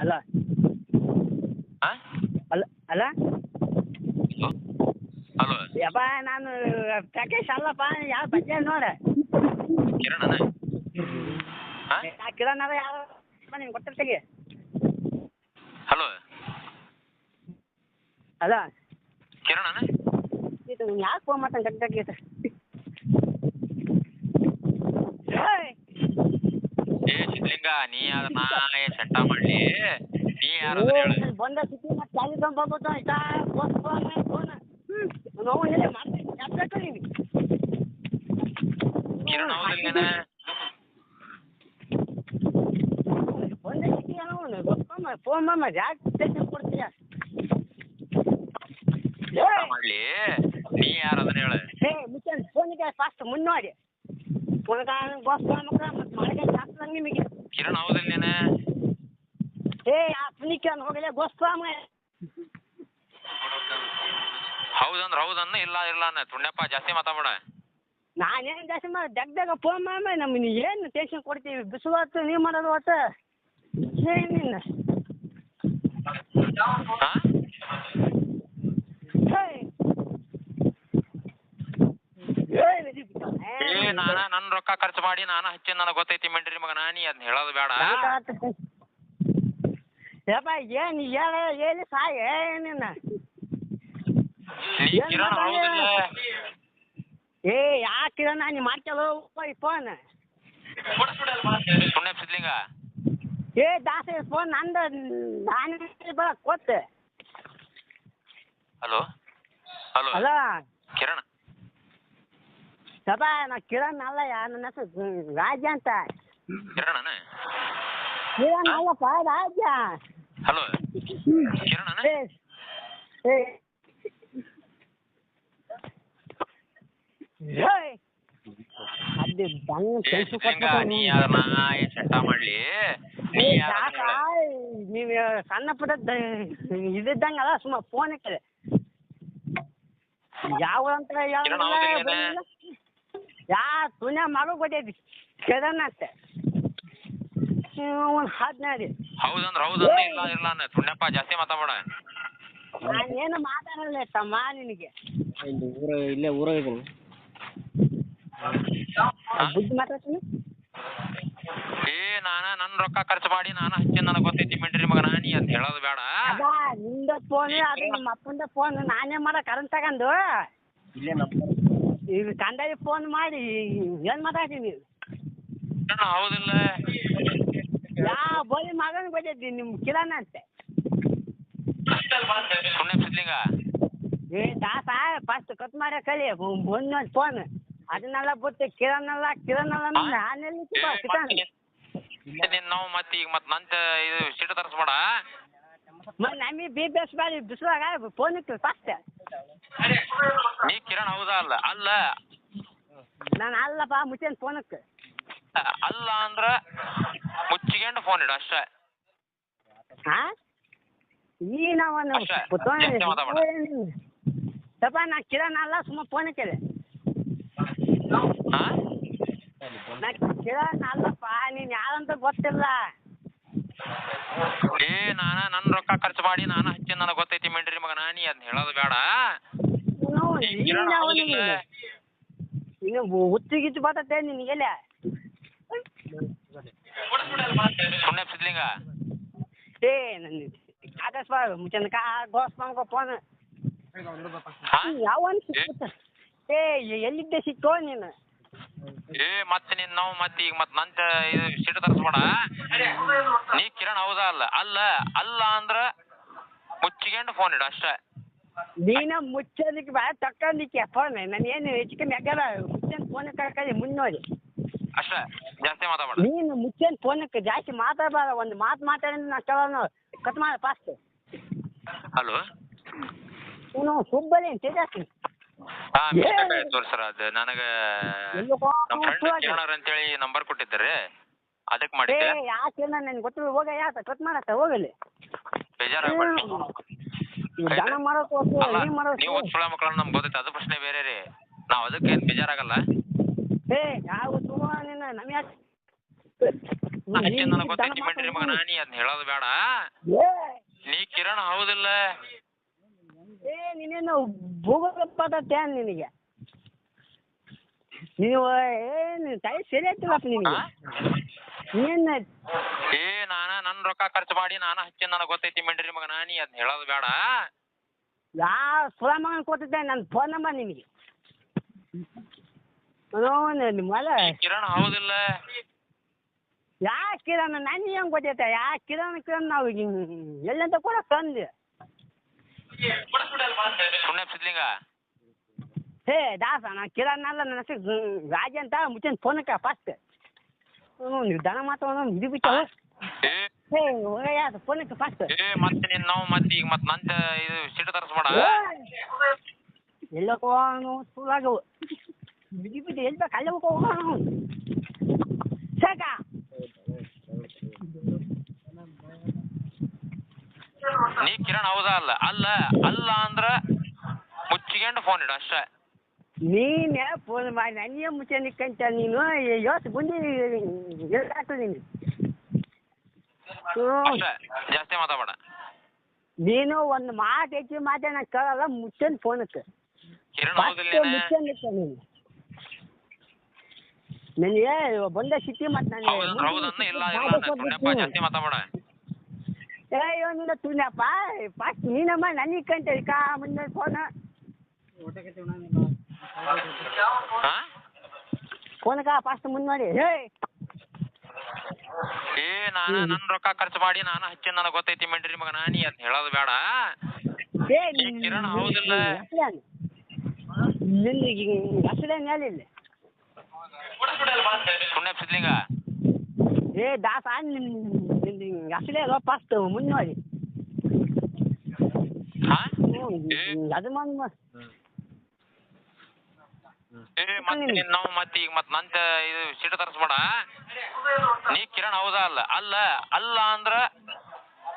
ಅಲ್ಲ ಹಾ ಅಲ್ಲ ಅಲ್ಲ ಹಲೋ ಯಪ್ಪ ನಾನು ಪ್ಯಾಕೇಜ್ ಅಲ್ಲಪ್ಪ ಯಾವ ಬಜ್ಜೆ ನೋಡ ಕಿರಣನ ಹಾ ಆ ಕಿರಣ್ ಯಾವ ನಿಂಗೆ ಗೊತ್ತಿರ್ತೀವಿ. ಹಲೋ ಅಲ್ಲ ಕಿರಣನ ಇದು ಯಾಕೆ ಫೋನ್ ಮಾಡ್ತಾನೆ ಗಟ್ಟಾಗೈತೆ ಏ ಸಿದ್ಲಿಂಗ ನೀ ಅದನ್ನ ಸೆಂಟ ಮಾಡ್ಲಿ ನೀ ಯಾರು ಹೇಳು ಬಂದ ಸಿಟಿ ಮತ್ತೆ ಚಾಲಿ ಬಂದ್ಬಿಟ್ಟು ಇಷ್ಟ ಫೋನ್ ನೋವು ಹೇಳಿ ಮಾಡ್ತೀನಿ ಯಾಕೆ ನೀನು ಕಿರಣ ಹೌದಿಲ್ಲೇನ ಒಂದೇ ಸಿಟಿ ಏನೋ ಗೊತ್ತಮ್ಮ ಫೋನ್ ಮಾಮ ಯಾಕೆ ಟೆನ್ಷನ್ ಕೊಡ್ತೀಯ ಮಾಡ್ಲಿ ನೀ ಯಾರು ಅದನ್ನ ಹೇಳು ಏ ಮಿಷನ್ ಫೋನಿಗೆ ಫಾಸ್ಟ್ ಮುನ್ನೋಡಿ ಫೋನ್ ಗೋಸ್ಕರ ಮಕ್ಕಳ ಮತ್ತೆ ಮಾಡಿದ್ರೆ ಜಾಸ್ತಿ ನಿಮಗೆ ಕಿರಣ ಹೌದಿಲ್ಲೇನ ಏ ಆ ಪುನಿಕನ್ ಹೋಗಲೇ ಗೋಸ್ಕರ ಹೌದನ್ನ ಇಲ್ಲ ಅನ್ನ ತುಣ್ಯಪ್ಪ ಜಾಸ್ತಿ ಮಾತಾಡ ನಾನೇನು ಜಾಸ್ತಿ ಮಾಡಿ ದಗ್ದಾಗ ಫೋನ್ ಮಾಡಿ ನಮಗೆ ಏನು ಟೆನ್ಷನ್ ಕೊಡ್ತೀವಿ ಬಿಸಿಲು ನೀವು ಮಾಡೋದು ಹೊತ್ತು ಏನಿಲ್ಲ ನನ್ನ ರೊಕ್ಕ ಖರ್ಚು ಮಾಡಿ ನಾನು ಹಚ್ಚಿ ನನಗೆ ಗೊತ್ತೈತಿ ಮೆಂಟ್ರಿ ಮಗನ ನೀ ಅದನ್ನ ಹೇಳೋದು ಬೇಡ ಯಪ್ಪ ಏನು ಹೇಳಿ ಸಾಯ ಏನಿನ್ನ ಕಿರಣ ಹೌದಿಲ್ಲ ಏ ಯಾ ಕಿರಣ ನೀ ಮಾಡ್ತಲ್ಲ ಫೋನ್ ಸುಣ್ಯ ಸಿದ್ಲಿಂಗ ಏ ದಾಸ ಫೋನ್ ನಂದು ನಾನು ಕೊತ್ತೆ ಹಲೋ ಹಲೋ ಅಲ್ಲ ಕಿರಣ ಸಬಾ ನಾ ಕಿರಣ್ ಅಲ್ಲ ನನ್ನ ಹೆಸರು ರಾಜ ಅಂತ ಕಿರಣನ ಕಿರಣ್ ಅಲ್ಲಪ್ಪ ರಾಜ ಹಲೋ ಕಿರಣನ ನೀ ಅದನ್ನ ಸೆಂಟ ಮಾಡ್ಲಿ ನೀವು ಸಣ್ಣ ಪುಟ್ಟ ಇದ್ದಂಗಲ್ಲ ಸುಮ್ಮ ಫೋನ್ ಇಟ್ಟರೆ ಯಾವ ಅಂತ ಯಾ ತುಣ್ಯ ಮಗಳು ಗೊತ್ತೈತಿ ಕಿರಣ್ ಅಂತ ಒಂದು 17 ಹೌದನ್ನ ಇಲ್ಲ ಅನ್ನ ತುಣ್ಯಪ್ಪ ಜಾಸ್ತಿ ಮಾತಾಡ ನಾನೇನು ಮಾತಾಡಲ್ಲ ತಮ್ಮ ನಿನಗೆ ಇಲ್ಲೇ ಊರಾಗಿದ್ದೀನಿ ಬುದ್ಧಿ ಮಾತಾಡ್ತೀನಿ ಏ ನನ್ನ ರೊಕ್ಕ ಖರ್ಚು ಮಾಡಿ ನಾನು ಹಚ್ಚಿ ನನಗೆ ಗೊತ್ತೈತಿ ಮೆಂಟ್ರಿ ಮಗನ ನೀ ಅದ್ ಹೇಳೋದು ಬೇಡ ನಿಂದ ಫೋನ್ ಅದು ನಿಮ್ಮ ಅಪ್ಪಂದ ಫೋನ್ ನಾನೇ ಮಾಡೋ ಕರೆಂಟ್ ತಗೊಂಡು ಇಲ್ಲೇ ಈಗ ಕಂಡಾಗಿ ಫೋನ್ ಮಾಡಿ ಏನು ಮಾತಾಡ್ತೀನಿ ಹೌದಿಲ್ಲ ಯಾವ ಬೋಲಿ ಮಗನ ಗೊತ್ತೈತಿ ನಿಮ್ಮ ಕಿರಣ್ ಅಂತೆ ಸುಣ್ಯ ಸಿದ್ಲಿಂಗ ಏ ದಾಸ ಫಸ್ಟ್ ಕಟ್ ಮಾಡೋ ಕಲಿ ಬಂದ್ ಫೋನ್ ಅದನ್ನೆಲ್ಲ ಬಿಟ್ಟು ಕಿರಣ್ ನಾನೆಲ್ಲಿ ನಾವು ಮತ್ತೆ ಈಗ ನಂತ ಇದು ಸೀಟ್ ತರಿಸ್ಬೇಡ ಮತ್ತೆ ನಮಗೆ ಬೇಸ್ ಬಾರಿ ಬಿಸಿಲಾಗ ಫೋನ್ ಇತ್ತು ಫಸ್ಟ್ ನೀ ಕಿರಣ್ ಹೌದಾ ಅಲ್ಲ ನಾನು ಅಲ್ಲಪ್ಪ ಮುಚ್ಚೇನು ಫೋನಕ್ಕೆ ಅಲ್ಲ ಅಂದ್ರ ಮುಚ್ಚಿಕೊಂಡು ಫೋನ್ ಇಡು ಅಷ್ಟೇ ಹಾಂ ಈ ನಾವು ಸ್ವಲ್ಪ ನಾ ಕಿರಣ್ ಅಲ್ಲ ಸುಮ್ಮ ಫೋನಕ್ಕೆ ನಾ ಕಿರಣ್ ಅಲ್ಲಪ್ಪ ನೀನು ಯಾರಂತ ಗೊತ್ತಿಲ್ಲ ಏ ನನ್ನ ರೊಕ್ಕ ಖರ್ಚು ಮಾಡಿ ನಾನು ಹಚ್ಚಿ ನನಗೆ ಗೊತ್ತೈತಿ ಮೆಂಟ್ರಿ ಮಗನ ನೀ ಅದನ್ನ ಹೇಳೋದು ಬೇಡ ಇನ್ನು ಹುಚ್ಚಿಗಿಚ್ಚು ಬರ್ತೈತೆ ನಿನಗೆಲ್ಲ ಸುಣ್ಯ ಸಿದ್ಲಿಂಗ ಏ ನನ್ನ ಆಕಾಶ ಮುಚ್ಚನ ಗೋಸ್ಕೊ ಫೋನ್ ಯಾವ ಏ ಎಲ್ಲಿದ್ದೆ ಸಿಕ್ಕೋ ನೀನು ಏ ಮತ್ತೆ ನಾವು ಮತ್ತೆ ಈಗ ನಂತ ಇದು ಸೀಟ್ ತರಿಸ್ಬೇಡ ನೀ ಕಿರಣ್ ಹೌದಾ ಅಲ್ಲ ಅಂದ್ರ ಮುಚ್ಚಿಕೊಂಡು ಫೋನ್ ಇಡು ಅಷ್ಟೇ ನೀನ ಮುಚ್ಚೋದಕ್ಕೆ ಬಾ ತಕ್ಕೊಂಡಿಕ್ಕೆ ಫೋನ್ ನಾನು ಏನು ಹೆಚ್ಚಿಗೆ ಮೆಗ್ಗಲ್ಲ ಮುಚ್ಚನ್ ಫೋನ್ ಕಳ್ಕೊಳ್ಳಿ ಮುನ್ನೋಡಿ ಅಷ್ಟೇ ಜಾಸ್ತಿ ಮಾತಾಡ ನೀನು ಮುಚ್ಚನ್ ಫೋನಕ್ಕೆ ಜಾಸ್ತಿ ಮಾತಾಡಬಾರ ಒಂದು ಮಾತಾಡಿದ್ರೆ ನಾ ಕೇಳೋನು ಕಟ್ ಮಾಡ ಫಾಸ್ಟ್ ಹಲೋ ನೀನು ಸುಬ್ಬಲ್ಲಿ ತೇಜಸ್ವಿ ತೋರ್ಸರ ಅದು ನನಗೆ ನಮ್ಮ ಫ್ರೆಂಡ್ ಕಿರಣ್ ಅಂತೇಳಿ ನಂಬರ್ ಕೊಟ್ಟಿದ್ದಾರೆ ಅದಕ್ಕೆ ಮಾಡಿದ್ದೆ ಯಾಕೆ ನನಗೆ ಗೊತ್ತಿಲ್ಲ ಹೋಗ ಯಾಕೆ ಕಟ್ ಮಾಡತ್ತ ಹೋಗಲಿ ಬೇಜಾರಾಗ್ಬೇಡಿ ದನ ಮಾಡೋಕೆ ನೀವು ಸುಳ್ಳ ಮಕ್ಕಳನ್ನ ನಮ್ಗೆ ಗೊತ್ತೈತೆ ಅದು ಪ್ರಶ್ನೆ ಬೇರೆ ರೀ ನಾವು ಅದಕ್ಕೆ ಏನು ಬೇಜಾರಾಗಲ್ಲ ಏ ಯಾವ ನಿನ್ನ ನಮ್ಗೆ ಹಚ್ಚಿ ನನಗೆ ಗೊತ್ತೈತಿ ಮಿಂಡ್ರಿ ಮಗನ, ನೀ ಅದನ್ನ ಹೇಳೋದು ಬೇಡ. ನೀ ಕಿರಣ್ ಹೌದಿಲ್ಲ? ನೀನೇನು ಭೂಗೋಳಪ್ಪ ನಿನಗೆ, ನೀವು ಏನು ಟೈಮ್ ಸರಿ ಆಯ್ತಿಲ್ಲಪ್ಪ ನಿನಗೆ. ನೀನು ನನ್ನ ರೊಕ್ಕ ಖರ್ಚು ಮಾಡಿ ನಾನು ಹಚ್ಚಿ ನನಗೆ ಗೊತ್ತೈತಿ ಮಿಂಡ್ರಿ ಮಗನ, ನೀ ಅದನ್ನ ಹೇಳೋದು ಬೇಡ. ಯಾವ ಸುಳ ಮಗನ ಕೊಟ್ಟಿದ್ದೆ ನನ್ನ ಫೋನ್ ನಂಬರ್ ನಿನಗೆ. ಕಿರಣ್ ಹೌದಿಲ್ಲ? ಯಾ ಕಿರಣ್ ನನಗೆ ಹೆಂಗೆ ಗೊತ್ತೈತೆ? ಯಾ ಕಿರಣ್ ನಾವು ಎಲ್ಲಂತ ಕೂಡ ತಂದೆ. ಸುಮ್ಮನೆ ಸಿದ್ಲಿಂಗ ಹೇ ದಾಸ, ನಾನು ಕಿರಣ್ ಅಲ್ಲ, ನನ್ನ ಹೆಸರು ರಾಜ ಅಂತ. ಮುಚ್ಚಿನ ಫೋನಕ್ಕೆ ಫಸ್ಟ್ ನೀವು ದನ ಮಾತಾಡೋಣ ಇದು ಬಿಟ್ಟು. ಹೇ ಯಾವ್ದು ಫೋನಕ್ಕೆ ಫಸ್ಟ್ ಮತ್ತೆ ನೀನು ನಾವು ಮತ್ತೆ ಈಗ ಮತ್ತೆ ನಂತ ಇದು ಸಿಟ್ಟು ತರಿಸ್ಬೇಡ. ಎಲ್ಲೋ ಹೋಗೋಣ ಸುಳ್ಳಾಗವು ಬಿಡಿ ಬಿಟ್ಟು ಎಲ್ಲಿ ಬೇಕು ಅಲ್ಲೇ ಹೋಗೋಣ ಸಾಕ. ನೀ ಕಿರಣ್ ಹೌದಾ ಅಲ್ಲ? ಅಲ್ಲ ಅಲ್ಲ ಅಂದ್ರ ಮುಚ್ಚಿಕೊಂಡು ಫೋನ್ ಇಡು ಅಷ್ಟೇ. ನೀನೇ ಫೋನ್ ಮಾಡಿ ನನಗೆ ಮುಚ್ಚೆ ನಿಕ್ಕಂತ ನೀನು ಇವತ್ತು ಬಂದು ಆಗ್ತದೆ ನೀನು. ಜಾಸ್ತಿ ಮಾತಾಡ. ನೀನು ಒಂದು ಮಾತು ಹೆಚ್ಚು ಮಾತಾಡ ನಾನು ಕೇಳಲ್ಲ. ಮುಚ್ಚನ್ ಫೋನಕ್ಕೆ ಕಿರಣ್ ಹೌದಿಲ್ಲ? ಮುಚ್ಚನ್ ನಿಕ್ಕ ನೀನು ನನಗೆ ಬಂದ ಸಿಟ್ಟಿ ಮತ್ತೆ ಜಾಸ್ತಿ ಮಾತಾಡ. ಅಯ್ಯೋ ನೀನು ತುನಪ್ಪ ಫಸ್ಟ್ ನೀನಮ್ಮ ನನಗೆ ಕಂತೇಳಿ ಕಾ ಮುಂದೆ ಫೋನ್ ಫೋನ್ಕ ಫಸ್ಟ್ ಮುಂದೆ ನೋಡಿ. ನಾನು ನನ್ನ ರೊಕ್ಕ ಖರ್ಚು ಮಾಡಿ ನಾನು ಹಚ್ಚಿ ನನಗೆ ಗೊತ್ತೈತಿ ಮಿಂಡ್ರಿ ಮಗನ, ನೀ ಅದನ್ನ ಹೇಳೋದು ಬೇಡ. ಕಿರಣ್ ಹೌದಿಲ್ಲ? ನಿನ್ಗೆ ಅಸಲೇ ಮೇಲಿಲ್ಲ ಸುಮ್ಮನೆ ಸಿದ್ಲಿಂಗ. ದಾಸ ಅಸಲೇ ಫಸ್ಟ್ ಮುಂದೆ ನೋಡಿ. ಅದು ಮತ್ತೆ ನಾವು ಮತ್ತೆ ಈಗ ಮತ್ತೆ ನಂತ ಇದು ಸಿಟ್ಟು ತರಿಸ್ಬೇಡ. ನೀ ಕಿರಣ್ ಹೌದಾ ಅಲ್ಲ? ಅಲ್ಲ ಅಲ್ಲ ಅಂದ್ರ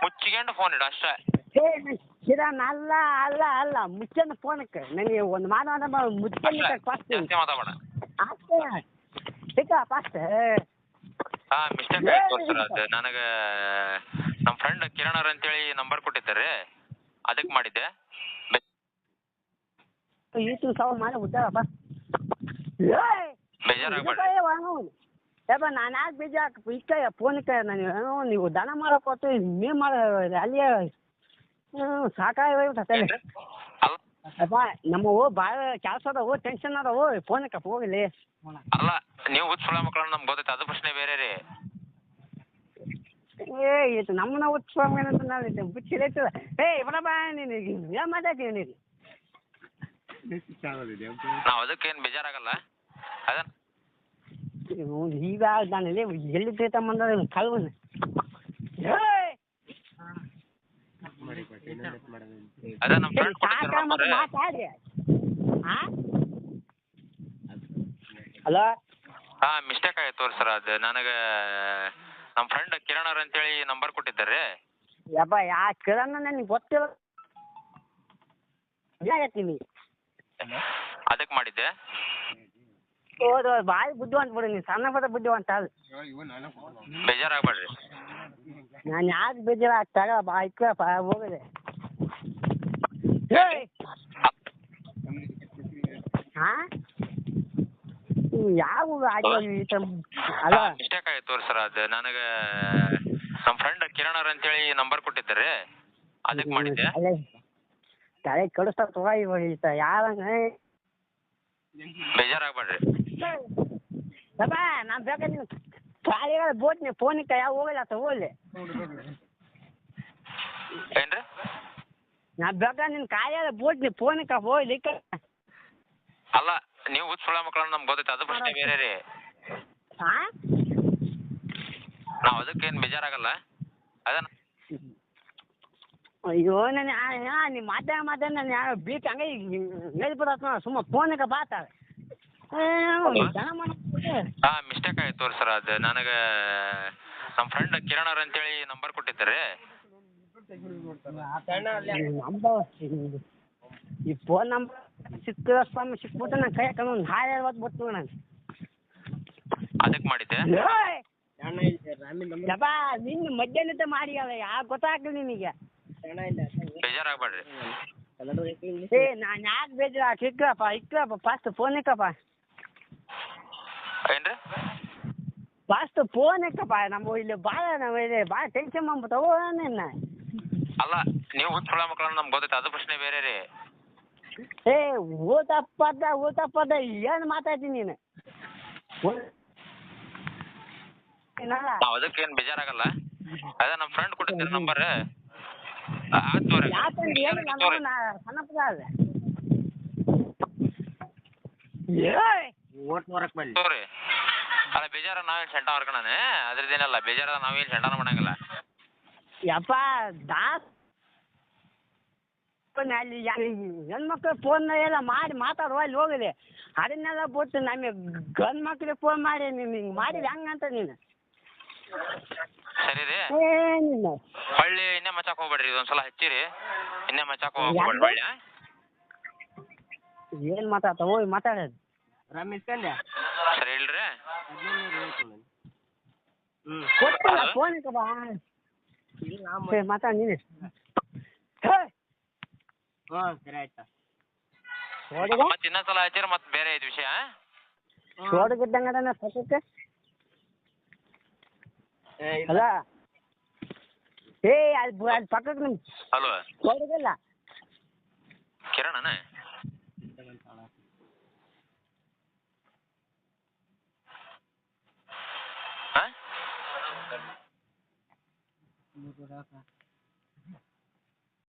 ಮುಚ್ಚಿಕೊಂಡು ಫೋನ್ ಇಡು ಅಷ್ಟೇ. ಕಿರಣ್ ಅಲ್ಲ ಅಲ್ಲ ಅಲ್ಲ ಮುಚ್ಚನ ಫೋನಕ್ಕೆ ನನಗೆ ಒಂದು ಮಾನವ ಮುಚ್ಚನ ಫಸ್ಟ್ ಜಾಸ್ತಿ ಮಾತಾಡ ಅಷ್ಟೇ ಫಸ್ಟ್. ಮಿಸ್ಟೇಕ್ ಆಯ್ತು ಸರ್. ಅದು ನನಗೆ ನಮ್ಮ ಫ್ರೆಂಡ್ ಕಿರಣ್ ಅವ್ರ ಅಂತೇಳಿ ನಂಬರ್ ಕೊಟ್ಟಿದ್ದಾರೆ, ಅದಕ್ಕೆ ಮಾಡಿದ್ದೆ. ಈತು ಸವಾಲ್ ಮಾಡಿ ಉದ್ದಾರಪ್ಪ ಬೇಜಾರಾಗ್ಬೇಡ್ರಿ. ಯಪ್ಪ ನಾನು ಯಾಕೆ ಬೇಜಾರು ಇಕ್ಕ ಫೋನಕ್ಕೆ ನಾನು ನೀವು ದನ ಮಾಡೋಕೊಟ್ಟು ಮೇ ಮಾಡೋ ಅಲ್ಲಿಯೇ ಸಾಕಾಗಿ ಹೋಗ್ಬಿಟ್ಟೆ. ಅಪ್ಪ ನಮ್ಮವು ಭಾಳ ಕೆಲಸ ಅದಾವು, ಟೆನ್ಷನ್ ಅದಾವು, ಫೋನಕ್ಕೆ ಹೋಗಲಿ. ಅಲ್ಲ ನೀವು ಹುಚ್ಚ ಸುಳ ಮಕ್ಕಳು ನಮ್ಗೆ ಗೊತ್ತೈತೆ, ಅದು ಪ್ರಶ್ನೆ ಬೇರೆ ರೀ. ಇದು ನಮ್ಮನ್ನ ಹುಚ್ಚ ನಾವು ಬಿಚ್ಚಿರೈತದ. ಬರಬ ನೀನು ಏನು ಮಾತಾಡ್ತೀವಿ ನೀನು? ನಾವು ಅದಕ್ಕೇನು ಬೇಜಾರಾಗಲ್ಲ. ಅದನ್ನ ಈಗ ನಾನು ಎಲ್ಲಿ ತಗೊಂಬಂದ ಕಳ್ವನ ಅದ ನಮ್ಮ ಫ್ರೆಂಡ್ ಕೊಟ್ಟಿದ್ದಾರೆ. ಮಾತಾಡ್ರಿ. ಹಲೋ ಮಿಸ್ಟೇಕ್ ಆಯ್ತು ತೋರಿ ಸರ್. ಅದು ನನಗೆ ನಮ್ಮ ಫ್ರೆಂಡ್ ಕಿರಣ್ ಅವ್ರ ಅಂತೇಳಿ ನಂಬರ್ ಕೊಟ್ಟಿದ್ದಾರೆ. ಯಪ್ಪ ಯಾ ಕಿರಣ್ ನನಗೆ ಗೊತ್ತಿಲ್ಲ ನಿಮಗೆ, ಅದಕ್ಕೆ ಮಾಡಿದ್ದೆ. ಹೌದು ಭಾಳ ಬುದ್ಧಿವಂತ ಬಿಡು ನೀನು, ಸಣ್ಣ ಪದ ಬುದ್ಧಿವಂತ ಅದು. ಬೇಜಾರಾಗ್ಬೇಡ್ರಿ. ನಾನು ಯಾಕೆ ಬೇಜಾರು ಆಗ್ತಾಗ ಬಾಯ್ಕಪ್ಪ ಹೋಗದೆ. ಹಾಂ ಯಾವ ಅಲ್ಲ ಮಿಸ್ಟೇಕ್ ಆಯ್ತು ತೋರಿ ಸರ್. ಅದು ನನಗೆ ನಮ್ಮ ಫ್ರೆಂಡ್ ಕಿರಣ್ ಅವ್ರ ಅಂತೇಳಿ ನಂಬರ್ ಕೊಟ್ಟಿದ್ದಾರೆ, ಅದಕ್ಕೆ ಮಾಡಿದ್ದೆ. ತಲೆ ಕೆಡಿಸ್ತಾ ತಗೋ ಯಾರಂಗ ಬೇಜಾರಾಗ್ಬೇಡ್ರಿ. ಯಪ್ಪ ನಾನು ಬೇಕಾದ್ರೆ ನೀನು ಖಾಲಿಗಳ ಬೋಟ್ನಿ ಫೋನಿಗೆ ಯಾವ ಹೋಗಲ್ಲ ಹೋಗ್ಲಿ. ಏನ್ರಿ? ನಾನು ಬೇಕಾದ್ರೆ ನಿನ್ನ ಖಾಲಿಯಾದ ಬೋಟ್ನಿ ಫೋನಿಗೆ ಹೋಗ್ಲಿ. ಅಲ್ಲ ನೀವು ಹುಚ್ಚ ಸುಳ ಮಕ್ಕಳು ನಮ್ಗೆ ಗೊತ್ತೈತೆ, ಅದು ಪ್ರಶ್ನೆ ಬೇರೆ ರೀ. ಹಾಂ ನಾವು ಅದಕ್ಕೇನು ಬೇಜಾರಾಗಲ್ಲ. ಅದನ್ನ ಅಯ್ಯೋ ನಾನು ನೀವು ಮಾತಾಡ ನಾನು ಯಾವ ಬೀಕ್ ಹಂಗೆ ಹೇಳ್ಬಿಡತ್ತ ಸುಮ್ಮ ಫೋನಿಗೆ ಬಾತಾರೆ. ಮಿಸ್ಟೇಕ್ ಆಯ್ತು ತೋರಿ ಸರ್. ಅದು ನನಗೆ ನಮ್ಮ ಫ್ರೆಂಡ್ ಕಿರಣ್ ಅವ್ರ ಅಂತೇಳಿ ನಂಬರ್ ಕೊಟ್ಟಿದ್ದಾರೆ. ಈ ಫೋನ್ ನಂಬರ್ ಸಿಕ್ಬಿಟ್ಟು ನಾನು ಕೈ ಹಾಕೊಂಡು ಒಂದು ಹಾಳು ಹೇಳ್ಬೋದು ಬಿಟ್ಟು ನಾನು ಅದಕ್ಕೆ ಮಾಡಿದ್ದೆ. ಅಣ್ಣ ಇಲ್ಲ ರಾಮಿ ನಂಬರ್ ಯಪ್ಪ ನಿನ್ನ ಮಧ್ಯಾಹ್ನದ ಮಾಡಿ ಅಲ್ಲ ಯಾಕೆ ಗೊತ್ತಾಗ್ಲಿ ನಿನಗೆ ಅಣ್ಣ ಇಲ್ಲ ಬೇಜಾರಾಗ್ಬೇಡ್ರಿ. ಕನ್ನಡ ಇಂಗ್ಲೀಷ್ ಏ ನಾನು ಯಾಕೆ ಬೇಜಾರು ಇಕ್ಕಪ್ಪ ಫಸ್ಟ್ ಫೋನ್ ಇಕ್ಕಪ್ಪ ಏನ್ರಿ ಫಸ್ಟ್ ಫೋನ್ ಇಕ್ಕಪ್ಪ ನಮ್ಮ ಇಲ್ಲಿ ಭಾಳ ಟೆನ್ಷನ್ ಮಾಡ್ಬಿಟ್ಟವು ನಿನ್ನ ಅಲ್ಲ ನೀವು ಹುಚ್ಚುಳ ಮಕ್ಕಳನ್ನ ನಮ್ಗೆ ಗೊತ್ತೈತೆ, ಅದು ಪ್ರಶ್ನೆ ಬೇರೆ ರೀ. ಏ ಊತಪ್ಪದ ಏನು ಮಾತಾಡ್ತೀನಿ ನೀನು ನಾವು ಅದಕ್ಕೇನು ಬೇಜಾರಾಗಲ್ಲ. ಅದೇ ನಮ್ಮ ಫ್ರೆಂಡ್ ಕೊಟ್ಟಿದ್ದೀರಿ ನಂಬರ್, ಆಯ್ತು ತೋರಿ. ಯಾಕಂದ್ರೆ ಏನು ಸಣ್ಣಪ್ಪದ ಅದ ಓಟ್ ಹೊರಕ್ ಬಲ್ಲಿ ತೋರಿ. ಅಲ್ಲ ಬೇಜಾರ ನಾವೇನು ಸೆಂಟ ಹೊರ್ಕಣಾನೆ, ಅದ್ರದ್ದೇನಲ್ಲ ಬೇಜಾರದ ನಾವೇನು ಸೆಂಟನ ಮಾಡಂಗಿಲ್ಲ. ಯಪ್ಪ ದಾಸ್ ಅಲ್ಲಿ ಹೆಣ್ಮಕ್ಳು ಫೋನ್ ಎಲ್ಲ ಮಾಡಿ ಮಾತಾಡುವ ಅಲ್ಲಿ ಹೋಗಲಿ, ಅದನ್ನೆಲ್ಲ ಬಿಟ್ಟು ನಮಗೆ ಗಂಡು ಮಕ್ಳಿಗೆ ಫೋನ್ ಮಾಡಿ ನೀನು ಹಿಂಗೆ ಮಾಡಿದ ಹೆಂಗಂತ ನೀನು ಸರಿ ರೀ, ಏನಿಲ್ಲ ಹೊಳ್ಳಿ ಇನ್ನೇ ಮಚ್ಚಾಕ್ ಹೋಗ್ಬೇಡ್ರಿ, ಇದೊಂದ್ಸಲ ಹಚ್ಚಿರಿ, ಇನ್ನೇ ಮಚ್ಚಾಕ್ ಹೋಗ್ಬೇಡ್ರಿ ಹೊಳ್ಳಿ. ಏನು ಮಾತಾಡ್ತಾವ ಹೋಗಿ ಮಾತಾಡೋದು ರಾಮಿ ಇಸ್ಕೊಂಡೆ ಸರಿ ಇಲ್ರಿ. 15 ಕೊಟ್ಟಿಲ್ಲ ಫೋನ್ ಬಾ ಇಲ್ಲ ಮಾತಾಡಿ ನೀನು ಹಾಂ ಸರಿ ಆಯ್ತಾ ಮತ್ತೆ ಇನ್ನೊಂದ್ಸಲ ಹಚ್ಚಿರಿ, ಮತ್ತೆ ಬೇರೆ ಐದು ವಿಷಯ. ಸೋಡಗಿದ್ದಂಗದ ಪಕ್ಕಕ್ಕೆ ಅಲ್ಲ ಏ ಅಲ್ಲಿ ಪಕ್ಕಕ್ಕೆ ನಿಮ್ ಹಲೋ ಸೋಡಗಿಲ್ಲ ಕಿರಣನ